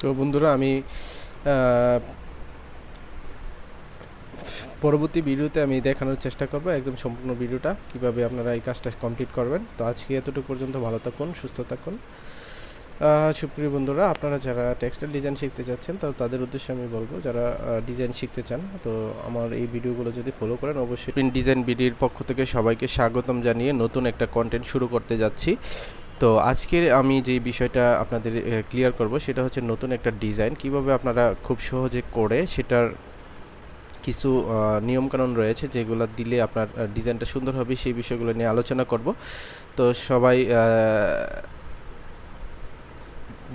তো বন্ধুরা আমি পরবর্তী ভিডিওতে আমি দেখানোর চেষ্টা করব একদম সম্পূর্ণ ভিডিওটা কিভাবে আপনারা এই কাজটা কমপ্লিট করবেন। তো আজকে এতটুকু পর্যন্ত, ভালো থাকুন, সুস্থ থাকুন। সুপ্রিয় বন্ধুরা, আপনারা যারা টেক্সটাইল ডিজাইন শিখতে চাচ্ছেন তো তাদের উদ্দেশ্যে আমি বলবো, যারা ডিজাইন শিখতে চান তো আমার এই ভিডিওগুলো যদি ফলো করেন অবশ্যই। প্রিন্ট ডিজাইন ভিডিওর পক্ষ থেকে সবাইকে স্বাগতম জানিয়ে নতুন একটা কন্টেন্ট শুরু করতে যাচ্ছি। তো আজকের আমি যে বিষয়টা আপনাদের ক্লিয়ার করব সেটা হচ্ছে নতুন একটা ডিজাইন কিভাবে আপনারা খুব সহজে করে সেটার কিছু নিয়মকানুন রয়েছে যেগুলো দিলে আপনার ডিজাইনটা সুন্দর হবে, সেই বিষয়গুলো নিয়ে আলোচনা করব। তো সবাই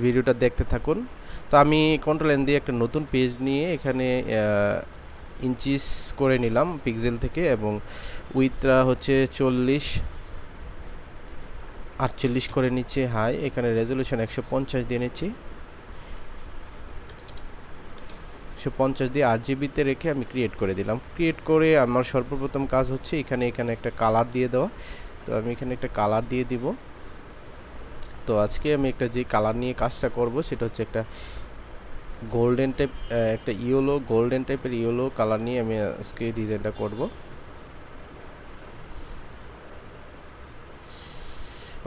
ভিডিওটা দেখতে থাকুন। তো আমি কন্ট্রোল এন দিয়ে একটা নতুন পেজ নিয়ে এখানে ইঞ্চিস করে নিলাম পিক্সেল থেকে, এবং উইথটা হচ্ছে 48 করে নিচ্ছি হাই। এখানে রেজলিউশন 150 দিয়ে নিচ্ছি। 150 দিয়ে 8GB রেখে আমি ক্রিয়েট করে দিলাম। ক্রিয়েট করে আমার সর্বপ্রথম কাজ হচ্ছে এখানে একটা কালার দিয়ে দেওয়া। তো আমি এখানে একটা কালার দিয়ে দিব। তো আজকে আমি একটা যে কালার নিয়ে কাজটা করব সেটা হচ্ছে একটা গোল্ডেন টাইপ, একটা গোল্ডেন টাইপের ইয়েলো কালার নিয়ে আমি আজকে ডিজাইনটা করব।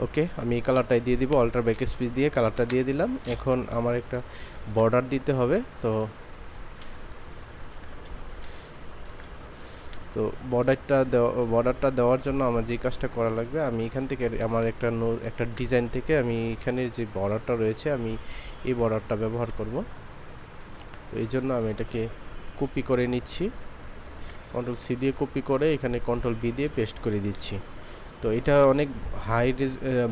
ওকে, আমি এই কালারটাই দিয়ে দিব। অল্টার ব্যাকস্পেস দিয়ে কালারটা দিয়ে দিলাম। এখন আমার একটা বর্ডার দিতে হবে। তো বর্ডারটা দেওয়ার জন্য আমার যে কাজটা করা লাগবে, আমি এখান থেকে আমার একটা ডিজাইন থেকে আমি এখানের যে বর্ডারটা রয়েছে আমি এই বর্ডারটা ব্যবহার করব। তো এই জন্য আমি এটাকে কপি করে নিচ্ছি। কন্ট্রোল সি দিয়ে কপি করে এখানে কন্ট্রোল বি দিয়ে পেস্ট করে দিচ্ছি। তো এটা অনেক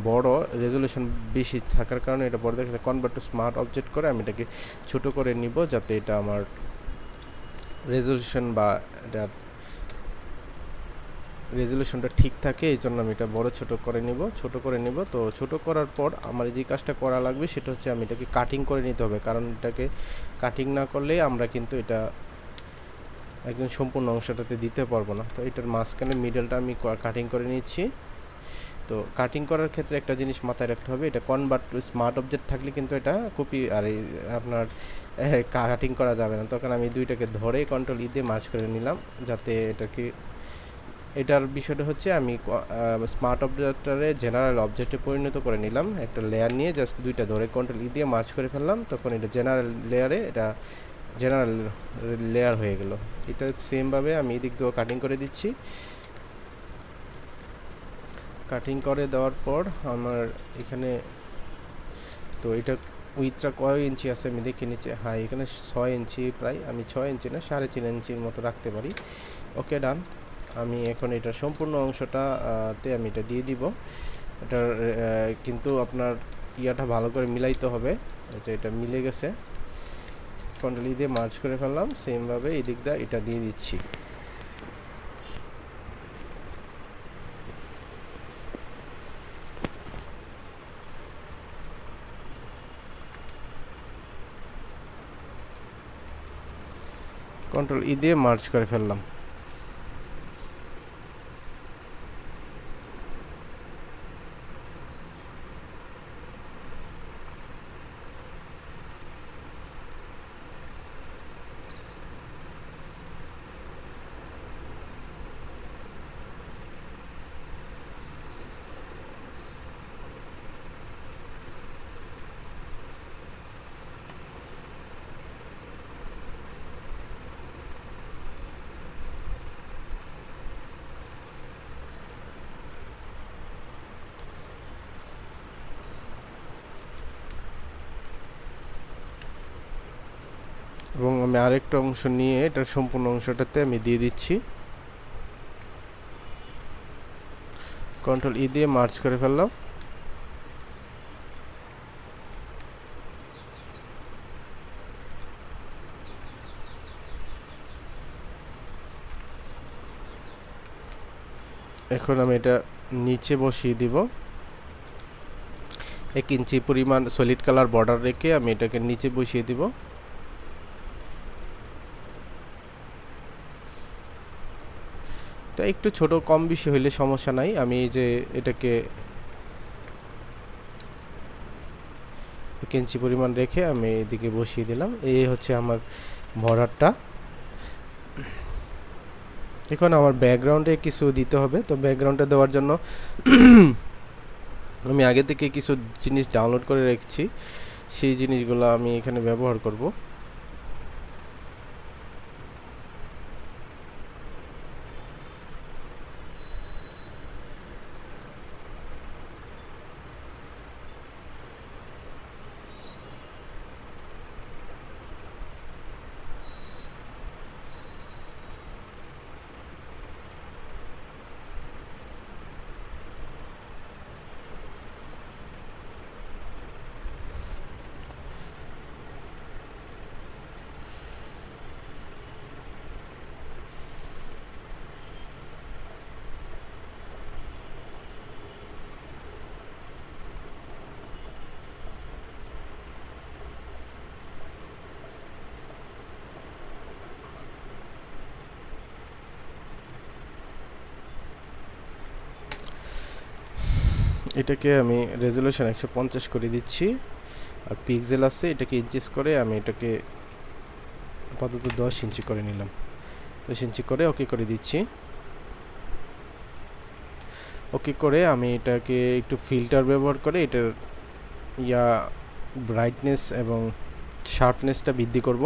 বড় রেজলিউশন বেশি থাকার কারণে এটা বড় দেখে কনভার্ট টু স্মার্ট অবজেক্ট করে আমি এটাকে ছোট করে নিব, যাতে এটা আমার রেজলিউশনটা ঠিক থাকে। এই জন্য আমি এটা ছোট করে নিব। তো ছোট করার পর আমার যে কাজটা করা লাগবে সেটা হচ্ছে আমি এটাকে কাটিং করে নিতে হবে, কারণ এটাকে কাটিং না করলে আমরা কিন্তু এটা একদম সম্পূর্ণ অংশটাতে দিতে পারবো না। তো এটার মাঝখানে মিডলটা আমি কাটিং করে নিচ্ছি। তো কাটিং করার ক্ষেত্রে একটা জিনিস মাথায় রাখতে হবে, এটা কনভার্ট টু স্মার্ট অবজেক্ট থাকলে কিন্তু এটা কপি আর আপনার কাটিং করা যাবে না। তখন আমি দুইটাকে ধরে কন্ট্রোল ই দিয়ে মার্জ করে নিলাম, যাতে এটার বিষয়টা হচ্ছে আমি স্মার্ট অবজেক্টটারে জেনারেল অবজেক্টে পরিণত করে নিলাম। একটা লেয়ার নিয়ে জাস্ট দুইটা ধরে কন্ট্রোল ই দিয়ে মার্জ করে ফেললাম, তখন এটা জেনারেল লেয়ার হয়ে গেল। এটা সেমভাবে আমি এদিক দিয়েও কাটিং করে দিচ্ছি। কাটিং করে দেওয়ার পর আমার এখানে তো এটা উইথটা কয় ইঞ্চি আছে আমি দেখে নিচ্ছি। হ্যাঁ, এখানে 6 ইঞ্চি প্রায়, আমি 6 ইঞ্চি না 3.5 ইঞ্চির মতো রাখতে পারি। ওকে, ডান। আমি এখন এটার সম্পূর্ণ অংশটাতে আমি এটা দিয়ে দিব। এটার কিন্তু আপনার ইয়াটা ভালো করে মিলাইতে হবে। আচ্ছা, এটা মিলে গেছে। কন্ট্রোল ই দিয়ে মার্জ করে ফেললাম। সেমভাবে এই দিকটা এটা দিয়ে দিচ্ছি। কন্ট্রোল ই দিয়ে মার্জ করে ফেললাম। এবং আমি আরেকটা অংশ নিয়ে এটার সম্পূর্ণ অংশটাতে আমি দিয়ে দিচ্ছি। কন্ট্রোল ই দিয়ে মার্জ করে ফেললাম। এখন আমি এটা নিচে বসিয়ে দিব। 1 ইঞ্চি পরিমাণ সলিড কালার বর্ডার রেখে আমি এটাকে নিচে বসিয়ে দিব। তো একটু ছোট কম বেশি হইলে সমস্যা নাই। আমি এই যে এটাকে 1 ইঞ্চি পরিমাণ রেখে আমি এদিকে বসিয়ে দিলাম। এই হচ্ছে আমার বর্ডারটা। এখন আমার ব্যাকগ্রাউন্ডে কিছু দিতে হবে। তো ব্যাকগ্রাউন্ডে দেওয়ার জন্য আমি আগে থেকে কিছু জিনিস ডাউনলোড করে রেখেছি, সেই জিনিসগুলো আমি এখানে ব্যবহার করব। এটাকে আমি রেজোলিউশন 150 করে দিচ্ছি, আর পিক্সেল আছে এটাকে ইঞ্চিস করে আমি এটাকে আপাতত 10 ইঞ্চি করে নিলাম। 10 ইঞ্চি করে ওকে করে দিচ্ছি। ওকে করে আমি এটাকে একটু ফিল্টার ব্যবহার করে এটার ব্রাইটনেস এবং শার্পনেসটা বৃদ্ধি করব।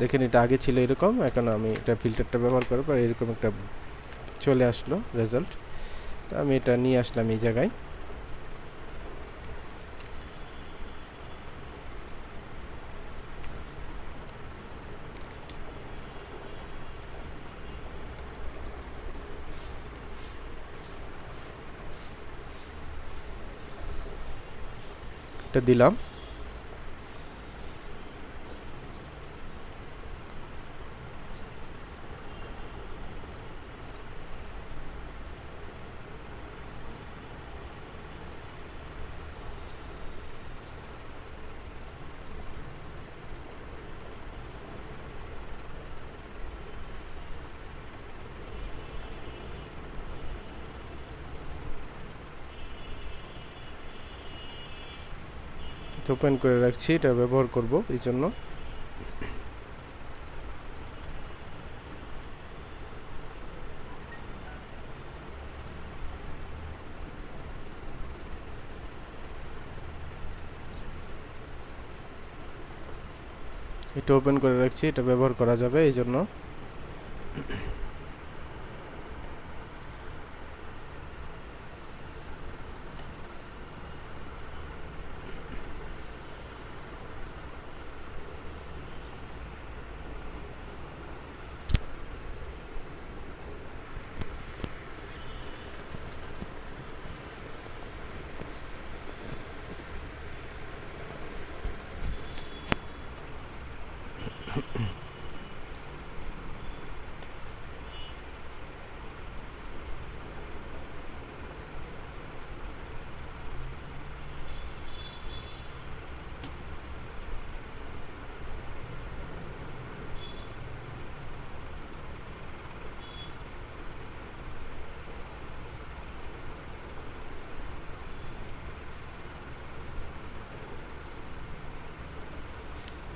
দেখেন এটা আগে ছিল এরকম, এখন আমি এটা ফিল্টারটা ব্যবহার করার পর এরকম একটা চলে আসলো রেজাল্ট। তো আমি এটা নিয়ে আসলাম এই জায়গায়। এটা দিলাম। ওপেন করে রাখছি, এটা ব্যবহার করব এই জন্য। এটা ওপেন করে রাখছি, এটা ব্যবহার করা যাবে এই জন্য।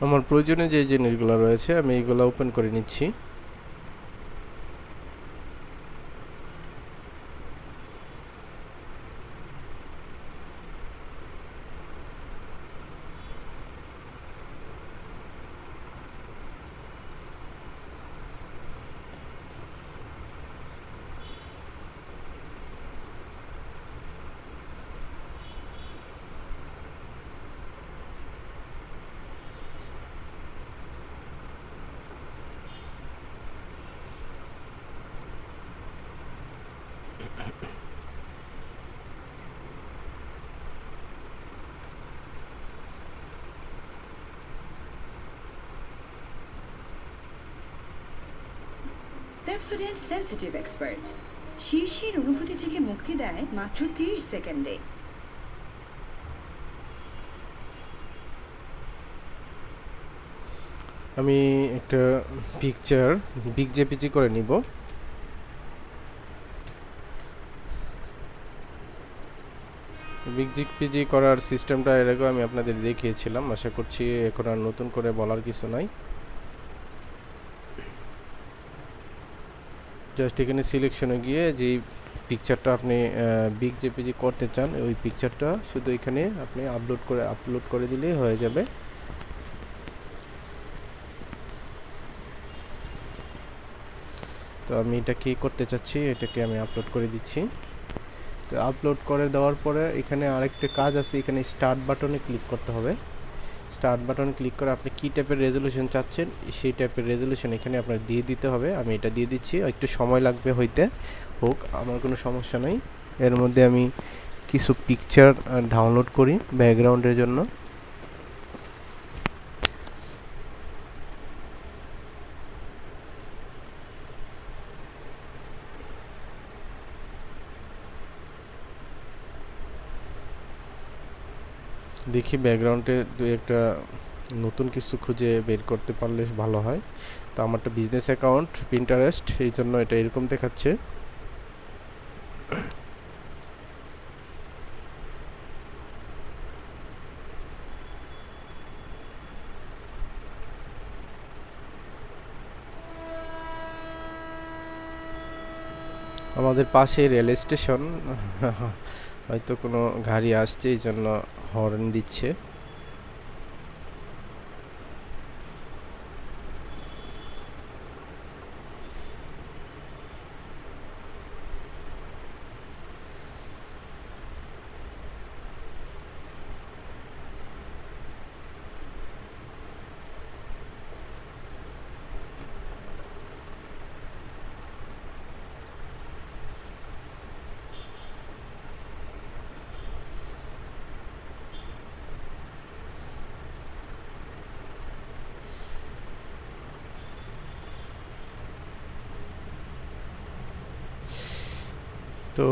আমার প্রয়োজনীয় যে জিনিসগুলো রয়েছে আমি এইগুলো ওপেন করে নিচ্ছি। পেপসোডেন্ট সেনসিটিভ এক্সপার্ট শীর্ষের অনুভূতি থেকে মুক্তি দেয় মাত্র 30 সেকেন্ডে। আমি একটা পিকচার বিগ জেপিজি করে নিব। বিগ জিপিজি করার সিস্টেমটা এর আগেও আমি আপনাদের দেখিয়েছিলাম, আশা করছি এখন আর নতুন করে বলার কিছু নাই। জাস্ট এখানে সিলেকশনে গিয়ে যেই পিকচারটা আপনি বিগ জেপিজি করতে চান ওই পিকচারটা শুধু এখানে আপনি আপলোড করে দিলেই হয়ে যাবে। তো আমি এটা কি করতে চাচ্ছি, এটাকে আমি আপলোড করে দিচ্ছি। তো আপলোড করে দেওয়ার পরে এখানে আরেকটা কাজ আছে, এখানে স্টার্ট বাটনে ক্লিক করতে হবে। স্টার্ট বাটন ক্লিক করে আপনি কী টাইপের রেজলিউশন চাচ্ছেন সেই টাইপের রেজলিউশন এখানে আপনার দিয়ে দিতে হবে। আমি এটা দিয়ে দিচ্ছি, একটু সময় লাগবে হইতে, হোক, আমার কোনো সমস্যা নেই। এর মধ্যে আমি কিছু পিকচার ডাউনলোড করি ব্যাকগ্রাউন্ডের জন্য। দেখি ব্যাকগ্রাউন্ডে দু একটা নতুন কিছু খুঁজে বের করতে পারলে ভালো হয়। তো আমারটা বিজনেস অ্যাকাউন্ট পিন্টারেস্ট, এই জন্য এটা এরকম দেখাচ্ছে। আমাদের পাশে রেল স্টেশন, হয়তো কোনো গাড়ি আসছে এই জন্য হর্ন দিচ্ছে। তো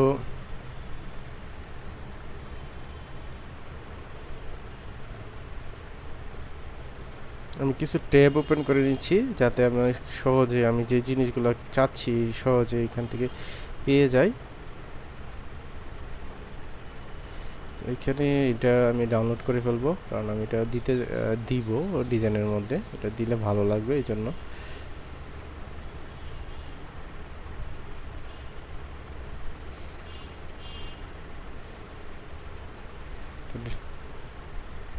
আমি কিছু ট্যাব ওপেন করে নিচ্ছি যাতে আমি সহজে আমি যে জিনিসগুলো চাচ্ছি সহজে এখান থেকে পেয়ে যাই। এখানে এটা আমি ডাউনলোড করে ফেলবো, কারণ আমি এটা দিব ডিজাইনের মধ্যে, এটা দিলে ভালো লাগবে এই জন্য।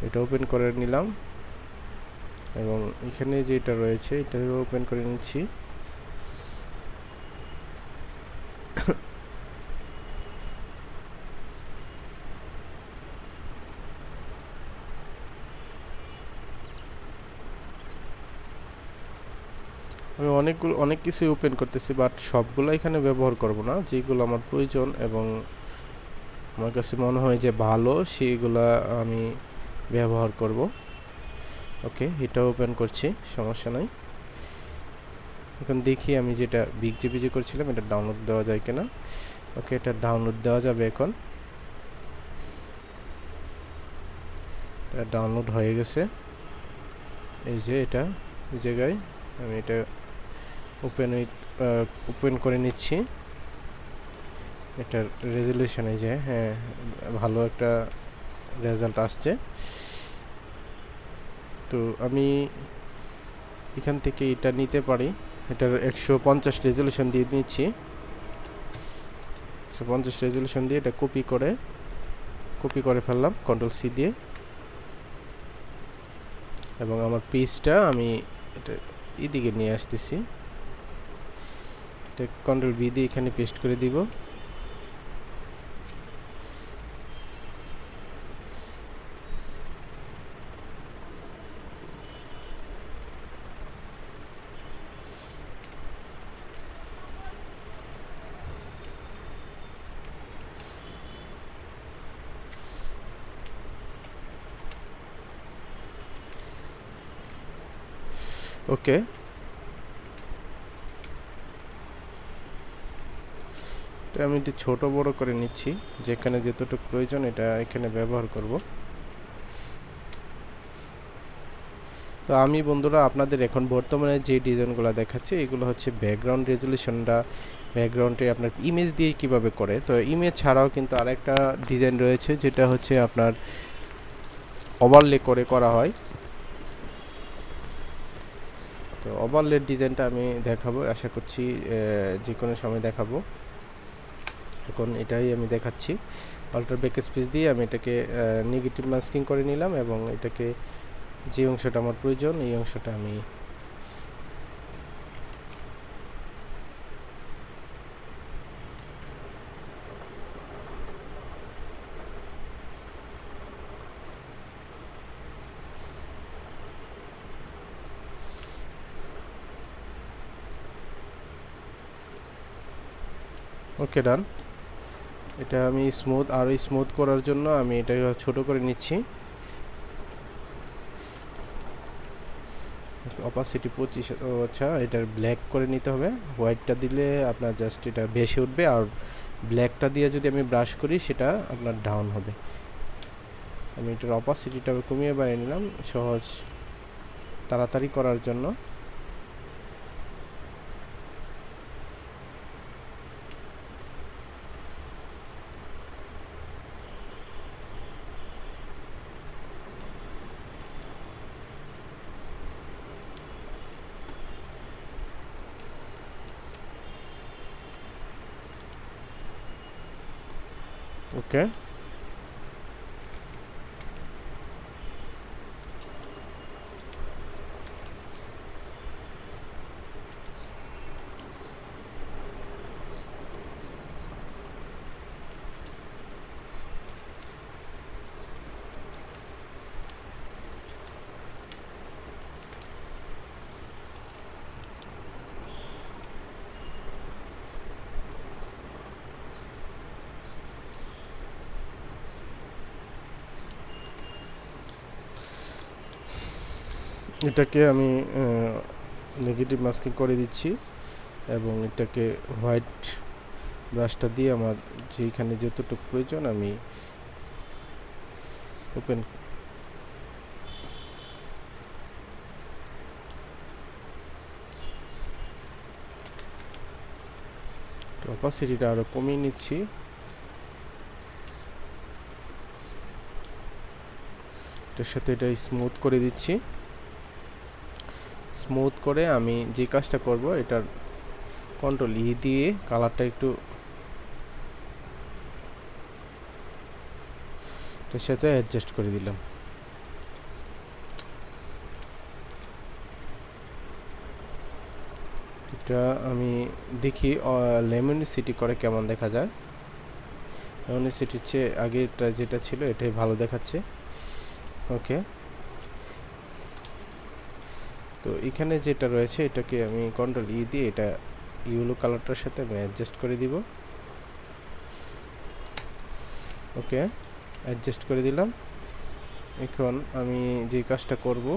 এটা ওপেন করে নিলাম এবং এখানে যেটা রয়েছে এটা ওপেন করে নিচ্ছি। আমি অনেক কিছুই ওপেন করতেছি, বাট সবগুলো এখানে ব্যবহার করব না, যেগুলো আমার প্রয়োজন এবং আমার কাছে মনে হয় যে ভালো সেইগুলা আমি ব্যবহার করব। ওকে, এটা ওপেন করছি, সমস্যা নাই। এখন দেখি আমি যেটা বিগ জিপিজি করছিলাম এটা ডাউনলোড দেওয়া যায় কিনা। ওকে, এটা ডাউনলোড দেওয়া যাবে এখন। এটা ডাউনলোড হয়ে গেছে, এই যে এটা এই জায়গায় আমি এটা ওপেন করে নিচ্ছি। এটার রেজলিউশন এই যে, হ্যাঁ, ভালো একটা রেজাল্ট আসছে। তো আমি এখান থেকে এটা নিতে পারি, এটার 150 রেজলিউশন দিয়ে নিচ্ছি। 150 রেজলিউশন দিয়ে এটা কপি করে ফেললাম কন্ট্রোল সি দিয়ে, এবং আমার পেজটা আমি এটা এদিকে নিয়ে আসতেছি। এটা কন্ট্রোল ভি দিয়ে এখানে পেস্ট করে দিব। ওকে, এটা আমি একটু ছোট বড় করে নিচ্ছি, যেখানে যতটুকু প্রয়োজন এটা এখানে ব্যবহার করব। তো আমি বন্ধুরা আপনাদের এখন বর্তমানে যে ডিজাইনগুলো দেখাচ্ছি এগুলো হচ্ছে ব্যাকগ্রাউন্ড রেজলিউশনটা ব্যাকগ্রাউন্ডে আপনার ইমেজ দিয়ে কিভাবে করে, তো ইমেজ ছাড়াও কিন্তু আরেকটা ডিজাইন রয়েছে যেটা হচ্ছে আপনার ওভারলে করে করা হয়। তো ওভারলের ডিজাইনটা আমি দেখাবো, আশা করছি যে কোনো সময় দেখাবো। এখন এটাই আমি দেখাচ্ছি। অল্টার ব্যাকস্পেস দিয়ে আমি এটাকে নেগেটিভ মাস্কিং করে নিলাম এবং এটাকে যে অংশটা আমার প্রয়োজন এই অংশটা আমি ওকে ডান। এটা আমি স্মুথ করার জন্য আমি এটা ছোট করে নিচ্ছি। অপাসিটি 25। আচ্ছা, এটার ব্ল্যাক করে নিতে হবে। হোয়াইটটা দিলে আপনার জাস্ট এটা বেশি উঠবে, আর ব্ল্যাকটা দিয়ে যদি আমি ব্রাশ করি সেটা আপনার ডাউন হবে। আমি এটার অপাসিটিটা কমিয়ে বাড়িয়ে নিলাম সহজ তাড়াতাড়ি করার জন্য। ওকে, এটাকে আমি নেগেটিভ মাস্কিং করে দিচ্ছি এবং এটাকে হোয়াইট ব্রাশটা দিয়ে আমার যেখানে যতটুকু প্রয়োজন আমি ওপেন অপাসিটিটা আরও কমিয়ে নিচ্ছি। এটার সাথে এটা স্মুথ করে দিচ্ছি। স্মুথ করে আমি যে কাজটা করব, এটার কন্ট্রোল ই দিয়ে কালারটা একটু এটার সাথে অ্যাডজাস্ট করে দিলাম। এটা আমি দেখি লেমনিসিটি করে কেমন দেখা যায়। লেমনিসিটির চেয়ে আগেরটা যেটা ছিল এটাই ভালো দেখাচ্ছে। ওকে, তো এখানে যেটা রয়েছে এটাকে আমি কন্ট্রোল ই দিয়ে এটা ইয়েলো কালারটার সাথে আমি অ্যাডজাস্ট করে দিব। ওকে, অ্যাডজাস্ট করে দিলাম। এখন আমি যে কাজটা করব,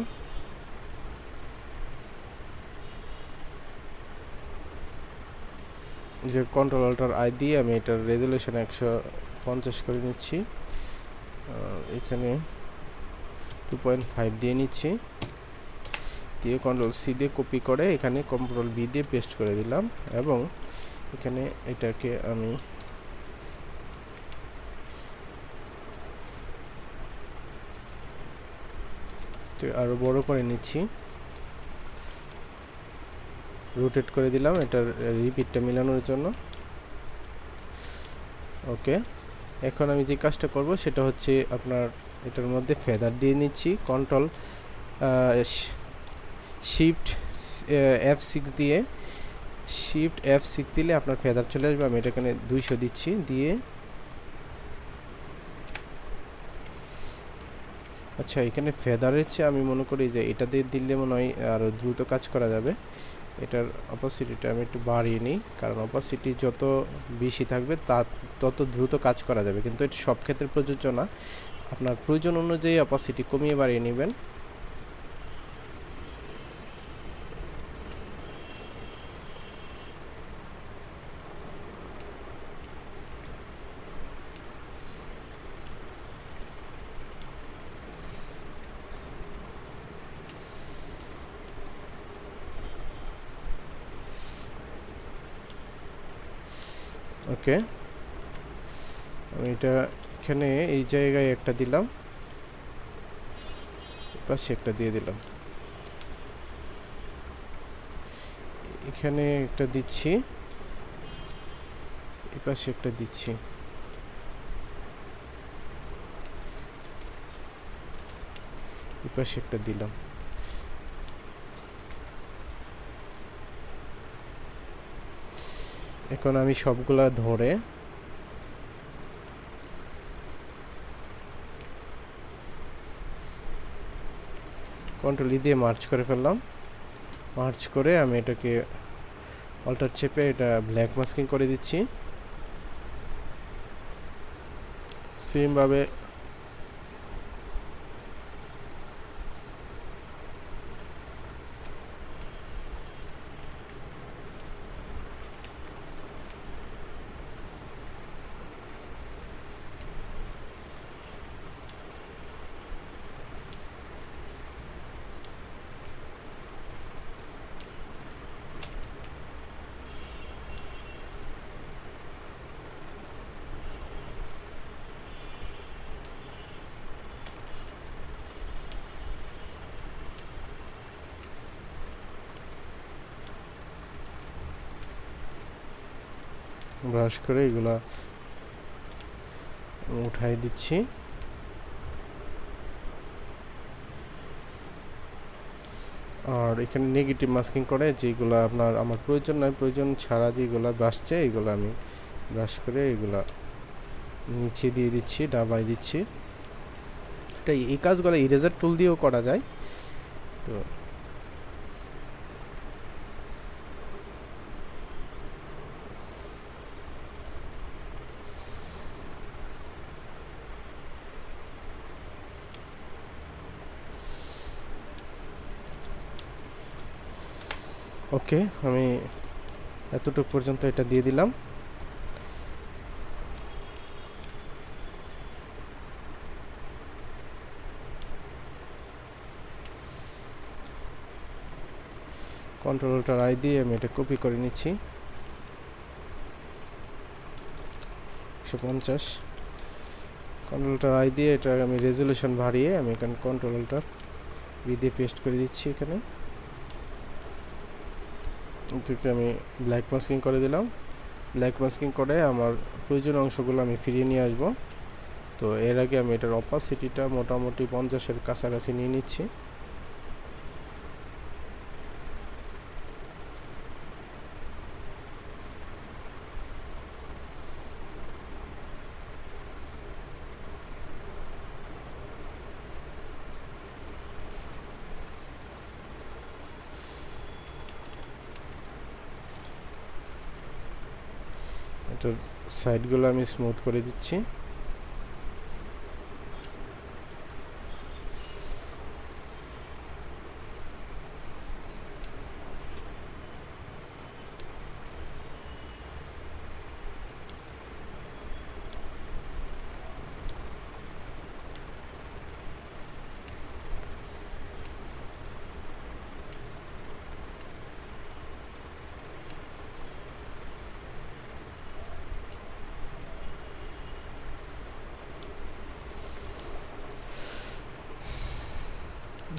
যে কন্ট্রোল অল্টার আই দিয়ে আমি এটার রেজুলেশন 150 করে নিচ্ছি। এখানে 2.5 দিয়ে নিচ্ছি, দিয়ে কন্ট্রোল সি দিয়ে কপি করে এখানে কন্ট্রোল বি দিয়ে পেস্ট করে দিলাম এবং এখানে এটাকে আমি আরো বড় করে নিচ্ছি, রোটেট করে দিলাম এটার রিপিটটা মিলানোর জন্য। ওকে, এখন আমি যে কাজটা করব সেটা হচ্ছে আপনার এটার মধ্যে ফেদার দিয়ে নিচ্ছি। কন্ট্রোল শিফট F6 দিয়ে শিফট F6 দিলে আপনার ফেদার চলে আসবে। আমি এটা এখানে 200 দিচ্ছি, দিয়ে আচ্ছা এখানে ফেদারের চেয়ে আমি মনে করি যে এটা দিয়ে দিলে মনে হয় আরও দ্রুত কাজ করা যাবে। এটার অপাসিটিটা আমি একটু বাড়িয়ে নিই, কারণ অপাসিটি যত বেশি থাকবে তত দ্রুত কাজ করা যাবে, কিন্তু এটা সব ক্ষেত্রে প্রযোজ্য না। আপনার প্রয়োজন অনুযায়ী অপাসিটি কমিয়ে বাড়িয়ে নেবেন। ওকে, আমি এটা এখানে এই জায়গায় একটা দিলাম, পাশে একটা দিয়ে দিলাম, এখানে একটা দিচ্ছি, এই পাশে একটা দিচ্ছি। এই পাশে একটা দিলাম। এখন আমি সবগুলা ধরে কন্ট্রোল ই দিয়ে মার্চ করে ফেললাম। মার্চ করে আমি এটাকে অল্টার চেপে এটা ব্ল্যাক মাস্কিং করে দিচ্ছি। সেমভাবে ব্রাশ করে এগুলা উঠাই দিচ্ছি। আর এখানে নেগেটিভ মাস্কিং করে যেগুলো আমার প্রয়োজন নয়, প্রয়োজন ছাড়া যেগুলো বাসছে এগুলো আমি ব্রাশ করে এগুলা নিচে দিয়ে দিচ্ছি, দাবাই দিচ্ছি। এটা এই কাজগুলো ইরেজার টুল দিয়েও করা যায়। তো ওকে, আমি এতটুকু পর্যন্ত এটা দিয়ে দিলাম। কন্ট্রোলটার আই দিয়ে আমি এটা কপি করে নিচ্ছি। 150 কন্ট্রোলটার আই দিয়ে এটা আমি রেজুলেশন বাড়িয়ে আমি এখানে কন্ট্রোলটার বি দিয়ে পেস্ট করে দিচ্ছি। এখানে এটাকে আমি ব্ল্যাক মাস্কিং করে দিলাম। ব্ল্যাক মাস্কিং করে আমার প্রয়োজনীয় অংশগুলো আমি ফিরিয়ে নিয়ে আসব। তো এর আগে আমি এটার অপাসিটিটা মোটামুটি 50-এর কাছাকাছি নিয়ে নিচ্ছি। এটার সাইডগুলো আমি স্মুথ করে দিচ্ছি।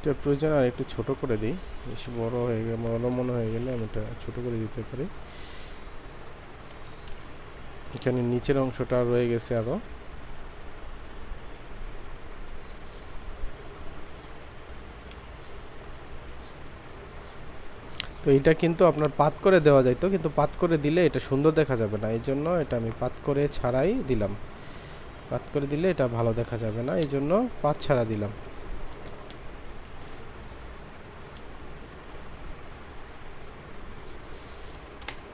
এটা প্রয়োজন আর একটু ছোট করে দিই, বেশি বড় হয়ে গেলে বড় মনে হয়ে গেলে আমি এটা ছোট করে দিতে পারি। এখানে নিচের অংশটা রয়ে গেছে আরো। তো এটা কিন্তু আপনার পাত করে দেওয়া যাইতো, কিন্তু পাত করে দিলে এটা সুন্দর দেখা যাবে না, এই জন্য এটা আমি পাত করে ছাড়াই দিলাম। পাত করে দিলে এটা ভালো দেখা যাবে না, এই জন্য পাত ছাড়া দিলাম।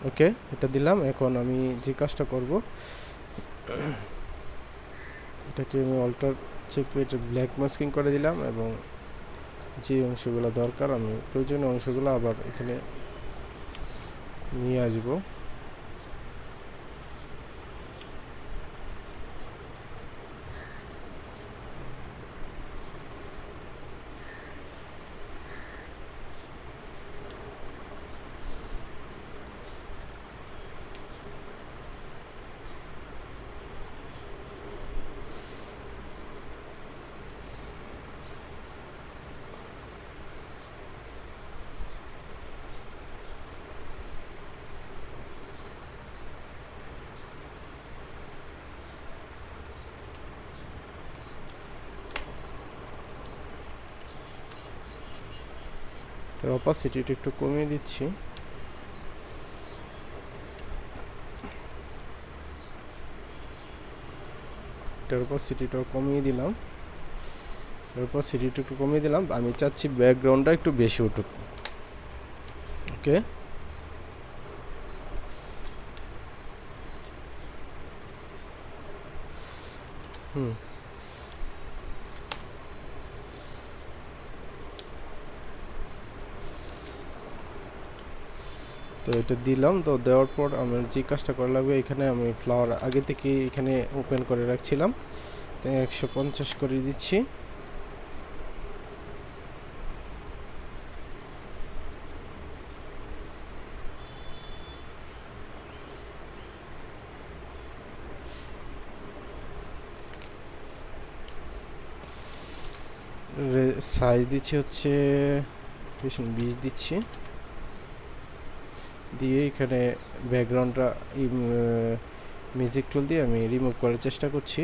ওকে, এটা দিলাম। এখন আমি যে কাজটা করব, এটাকে আমি অল্টার চেপে এটা ব্ল্যাক মাস্কিং করে দিলাম এবং যে অংশগুলো দরকার আমি প্রয়োজনীয় অংশগুলো আবার এখানে নিয়ে আসবো। এর অপাসিটিটা একটু কমিয়ে দিচ্ছি। এটার অপাসিটিটাও কমিয়ে দিলাম। এরপর সিটিটা একটু কমিয়ে দিলাম। আমি চাচ্ছি ব্যাকগ্রাউন্ডটা একটু বেশি উঠুক। ওকে, তো এটা দিলাম। তো দেওয়ার পর আমার যে কাজটা করা লাগবে, এখানে আমি ফ্লাওয়ার আগে থেকে এখানে ওপেন করে রাখছিলাম, তো 150 করে দিচ্ছি। সাইজ দিচ্ছি হচ্ছে 20 দিচ্ছি, দিয়ে এখানে ব্যাকগ্রাউন্ডটা মিউজিক টুল দিয়ে আমি রিমুভ করার চেষ্টা করছি।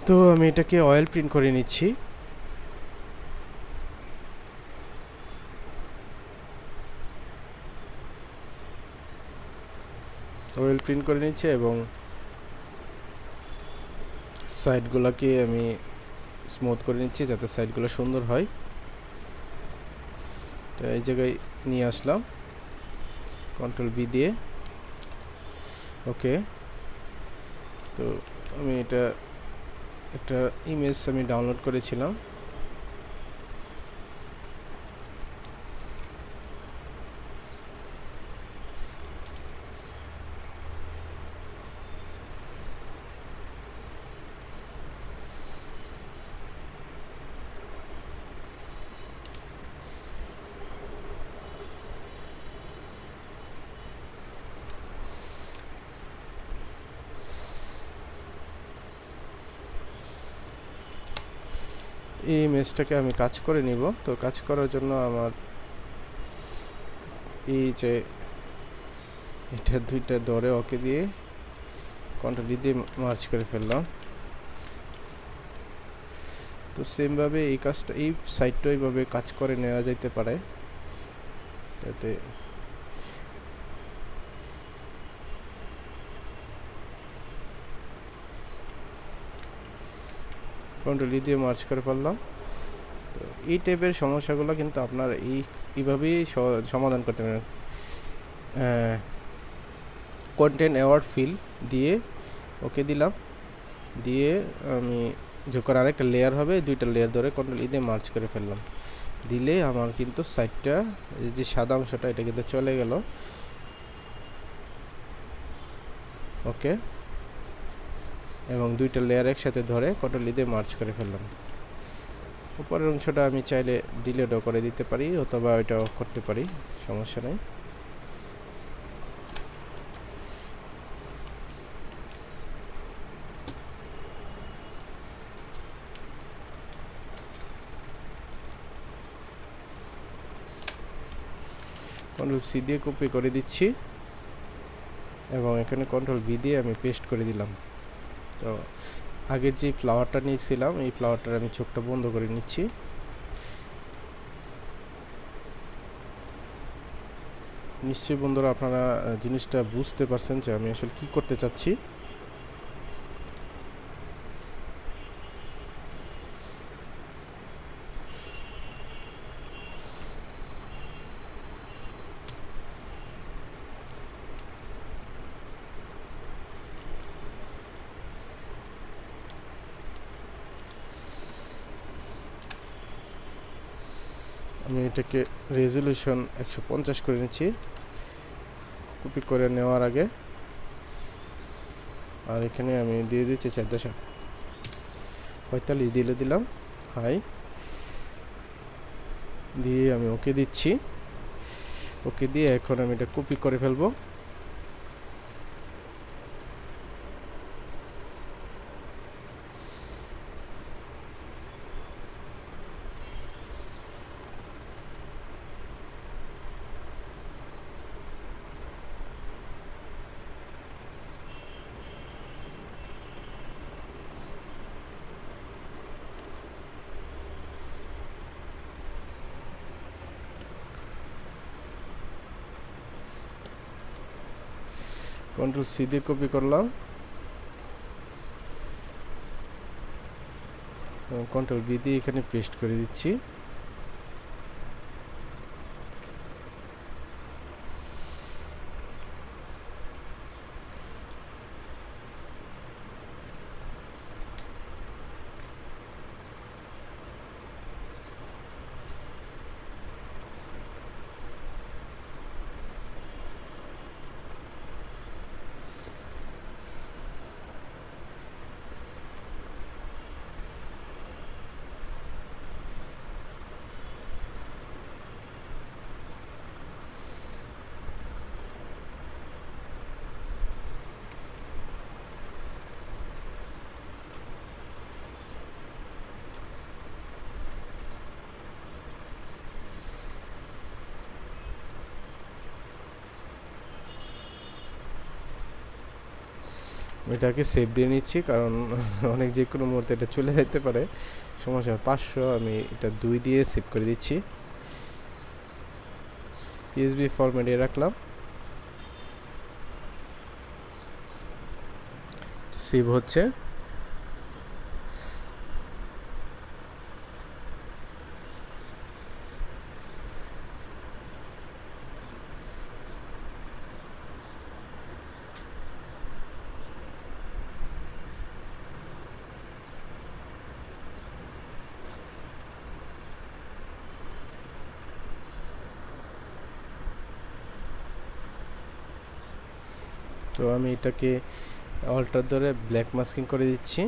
তো আমি এটাকে অয়েল প্রিন্ট করে নিচ্ছি। অয়েল প্রিন্ট করে নিচ্ছি এবং সাইডগুলোকে আমি স্মুথ করে নিচ্ছি যাতে সাইডগুলো সুন্দর হয়। তো এই জায়গায় নিয়ে আসলাম কন্ট্রোল বি দিয়ে। ওকে, তো আমি একটা ইমেজ আমি ডাউনলোড করেছিলাম, এই ইমেজটাকে আমি কাজ করে নিব। তো কাজ করার জন্য আমার এই যে এটা দুইটা ধরে ওকে দিয়ে কন্ট্রোল ডি দিয়ে মার্চ করে ফেললাম। তো সেমভাবে এই কাজটা এই সাইডটা এইভাবে কাজ করে নেওয়া যেতে পারে, যাতে কন্ট্রোল ই দিয়ে মার্চ করে ফেললাম। তো এই টাইপের সমস্যাগুলো কিন্তু আপনার এইভাবেই সমাধান করতে পারেন। কন্টেন্ট অ্যাওয়ার্ড ফিল দিয়ে ওকে দিলাম, দিয়ে আমি যখন আরেকটা লেয়ার হবে দুইটা লেয়ার ধরে কন্ট্রোল ই দিয়ে মার্চ করে ফেললাম, দিলে আমার কিন্তু সাইডটা যে সাদা অংশটা এটা কিন্তু চলে গেল। ওকে, এবং দুইটা লেয়ার একসাথে ধরে কন্ট্রোল ই দিয়ে মার্চ করে ফেললাম। উপরের অংশটা আমি চাইলে ডিলিটও করে দিতে পারি অথবা ওইটাও করতে পারি, সমস্যা নেই। কন্ট্রোল সি দিয়ে কপি করে দিচ্ছি এবং এখানে কন্ট্রোল ভি দিয়ে আমি পেস্ট করে দিলাম। তো আগের যে ফ্লাওয়ারটা নিয়েছিলাম এই ফ্লাওয়ারটার আমি চোখটা বন্ধ করে নিচ্ছি। নিশ্চয়ই বন্ধুরা আপনারা জিনিসটা বুঝতে পারছেন যে আমি আসলে কি করতে চাচ্ছি। আমি এটাকে রেজুলেশন 150 করে নিচ্ছি কপি করে নেওয়ার আগে। আর এখানে আমি দিয়ে দিচ্ছি 445 দিলাম হাই দিয়ে আমি ওকে দিচ্ছি। ওকে দিয়ে এখন আমি এটা কপি করে ফেলবো। কন্ট্রোল সি দিয়ে কপি করলাম এবং কন্ট্রোল ভি দিয়ে এখানে পেস্ট করে দিচ্ছি। এটাকে সেভ দিয়ে নিচ্ছি কারণ অনেক যে কোনো মুহূর্তে এটা চলে যেতে পারে, সমস্যা 500 আমি এটা 2 দিয়ে সেভ করে দিচ্ছি। পিএসবি ফরম্যাটে রাখলাম, সেভ হচ্ছে। তো আমি এটাকে অল্টার ধরে ব্ল্যাক মাস্কিং করে দিচ্ছি।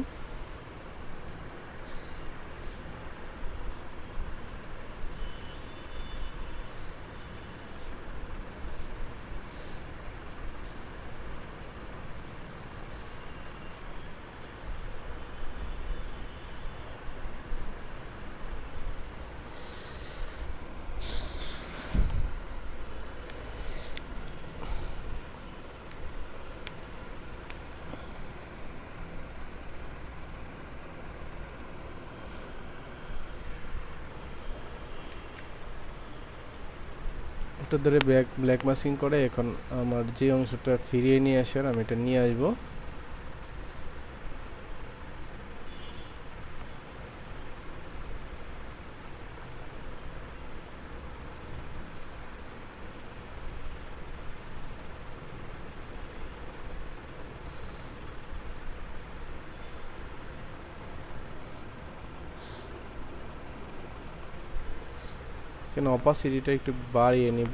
এটা ধরে ব্ল্যাক মাস্কিং করে এখন আমার যে অংশটা ফিরিয়ে নিয়ে আসার আমি এটা নিয়ে আসবো। এখানে অপাসিটিটা একটু বাড়িয়ে নিব।